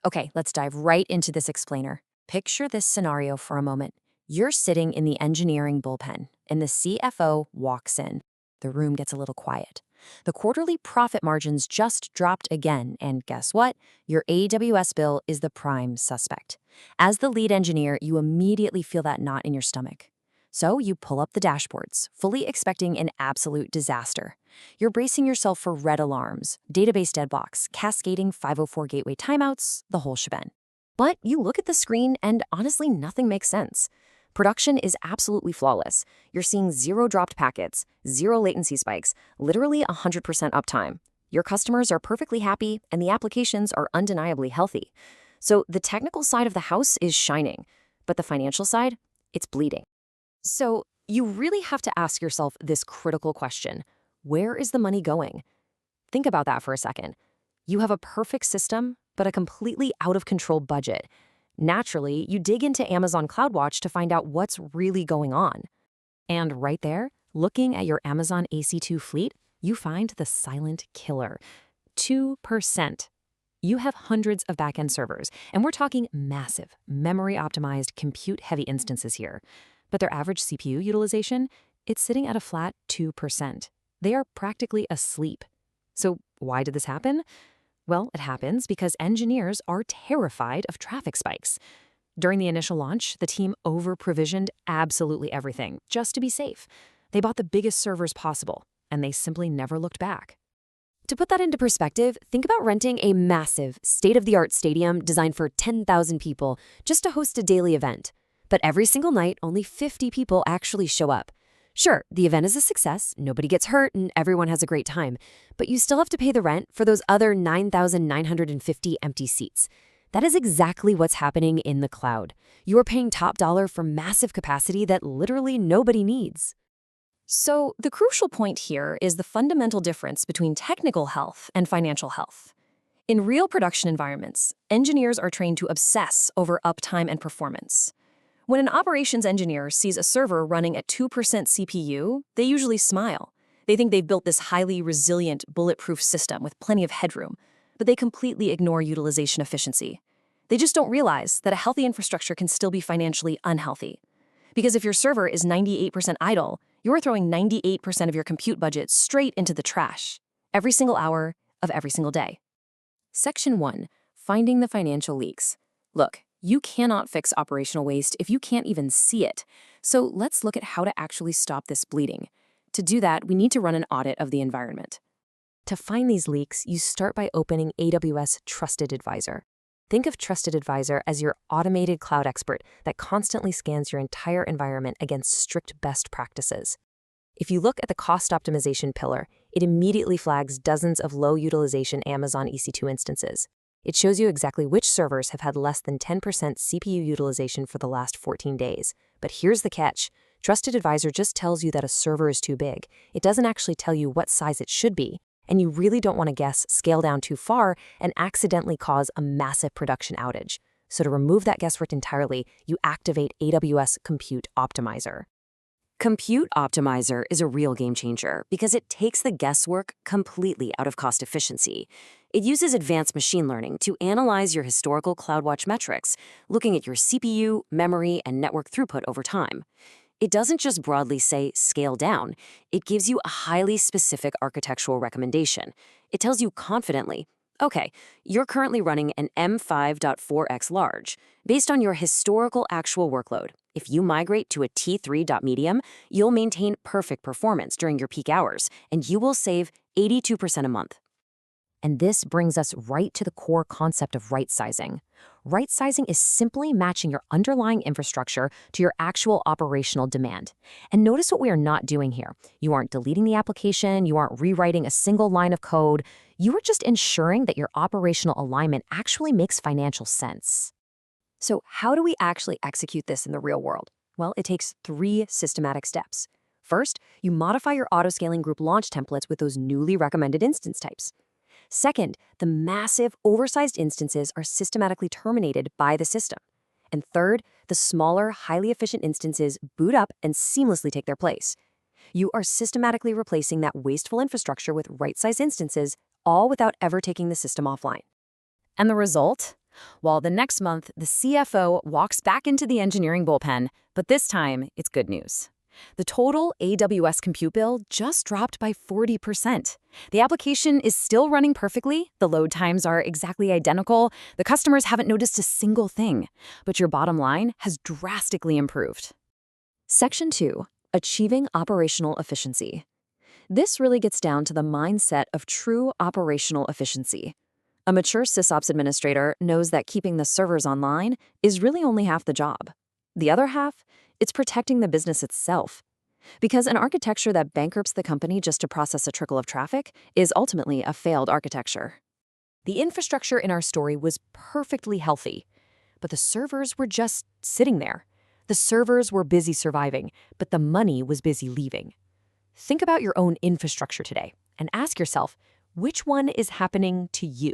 Okay, let's dive right into this explainer. Picture this scenario for a moment. You're sitting in the engineering bullpen, and the CFO walks in. The room gets a little quiet. The quarterly profit margins just dropped again, and guess what? Your AWS bill is the prime suspect. As the lead engineer, you immediately feel that knot in your stomach. So you pull up the dashboards, fully expecting an absolute disaster. You're bracing yourself for red alarms, database deadlocks, cascading 504 gateway timeouts, the whole shebang. But you look at the screen and honestly, nothing makes sense. Production is absolutely flawless. You're seeing zero dropped packets, zero latency spikes, literally 100% uptime. Your customers are perfectly happy, and the applications are undeniably healthy. So the technical side of the house is shining, but the financial side, it's bleeding. So you really have to ask yourself this critical question. Where is the money going? Think about that for a second. You have a perfect system, but a completely out-of-control budget. Naturally, you dig into Amazon CloudWatch to find out what's really going on. And right there, looking at your Amazon AC2 fleet, you find the silent killer. 2%. You have hundreds of backend servers, and we're talking massive, memory-optimized, compute-heavy instances here. But their average CPU utilization, it's sitting at a flat 2%. They are practically asleep. So why did this happen? Well, it happens because engineers are terrified of traffic spikes. During the initial launch, the team over-provisioned absolutely everything, just to be safe. They bought the biggest servers possible, and they simply never looked back. To put that into perspective, think about renting a massive, state-of-the-art stadium designed for 10,000 people just to host a daily event. But every single night, only 50 people actually show up. Sure, the event is a success, nobody gets hurt, and everyone has a great time, but you still have to pay the rent for those other 9,950 empty seats. That is exactly what's happening in the cloud. You are paying top dollar for massive capacity that literally nobody needs. So the crucial point here is the fundamental difference between technical health and financial health. In real production environments, engineers are trained to obsess over uptime and performance. When an operations engineer sees a server running at 2% CPU, they usually smile. They think they've built this highly resilient, bulletproof system with plenty of headroom, but they completely ignore utilization efficiency. They just don't realize that a healthy infrastructure can still be financially unhealthy. Because if your server is 98% idle, you're throwing 98% of your compute budget straight into the trash, every single hour of every single day. Section 1. Finding the financial leaks. Look, you cannot fix operational waste if you can't even see it. So let's look at how to actually stop this bleeding. To do that, we need to run an audit of the environment. To find these leaks, you start by opening AWS Trusted Advisor. Think of Trusted Advisor as your automated cloud expert that constantly scans your entire environment against strict best practices. If you look at the cost optimization pillar, it immediately flags dozens of low-utilization Amazon EC2 instances. It shows you exactly which servers have had less than 10% CPU utilization for the last 14 days. But here's the catch. Trusted Advisor just tells you that a server is too big. It doesn't actually tell you what size it should be. And you really don't want to guess, scale down too far, and accidentally cause a massive production outage. So to remove that guesswork entirely, you activate AWS Compute Optimizer. Compute Optimizer is a real game changer because it takes the guesswork completely out of cost efficiency. It uses advanced machine learning to analyze your historical CloudWatch metrics, looking at your CPU, memory, and network throughput over time. It doesn't just broadly say scale down, it gives you a highly specific architectural recommendation. It tells you confidently, okay, you're currently running an M5.4x large. Based on your historical actual workload, if you migrate to a T3.medium, you'll maintain perfect performance during your peak hours, and you will save 82% a month. And this brings us right to the core concept of rightsizing. Rightsizing is simply matching your underlying infrastructure to your actual operational demand. And notice what we are not doing here. You aren't deleting the application, you aren't rewriting a single line of code. You are just ensuring that your operational alignment actually makes financial sense. So how do we actually execute this in the real world? Well, it takes 3 systematic steps. First, you modify your autoscaling group launch templates with those newly recommended instance types. Second, the massive, oversized instances are systematically terminated by the system. And third, the smaller, highly efficient instances boot up and seamlessly take their place. You are systematically replacing that wasteful infrastructure with right-sized instances, all without ever taking the system offline. And the result? while the next month, the CFO walks back into the engineering bullpen, but this time, it's good news. The total AWS compute bill just dropped by 40%. The application is still running perfectly, the load times are exactly identical, the customers haven't noticed a single thing, but your bottom line has drastically improved. Section 2. Achieving operational efficiency. This really gets down to the mindset of true operational efficiency. A mature SysOps administrator knows that keeping the servers online is really only half the job. The other half, it's protecting the business itself. Because an architecture that bankrupts the company just to process a trickle of traffic is ultimately a failed architecture. The infrastructure in our story was perfectly healthy, but the servers were just sitting there. The servers were busy surviving, but the money was busy leaving. Think about your own infrastructure today and ask yourself, which one is happening to you?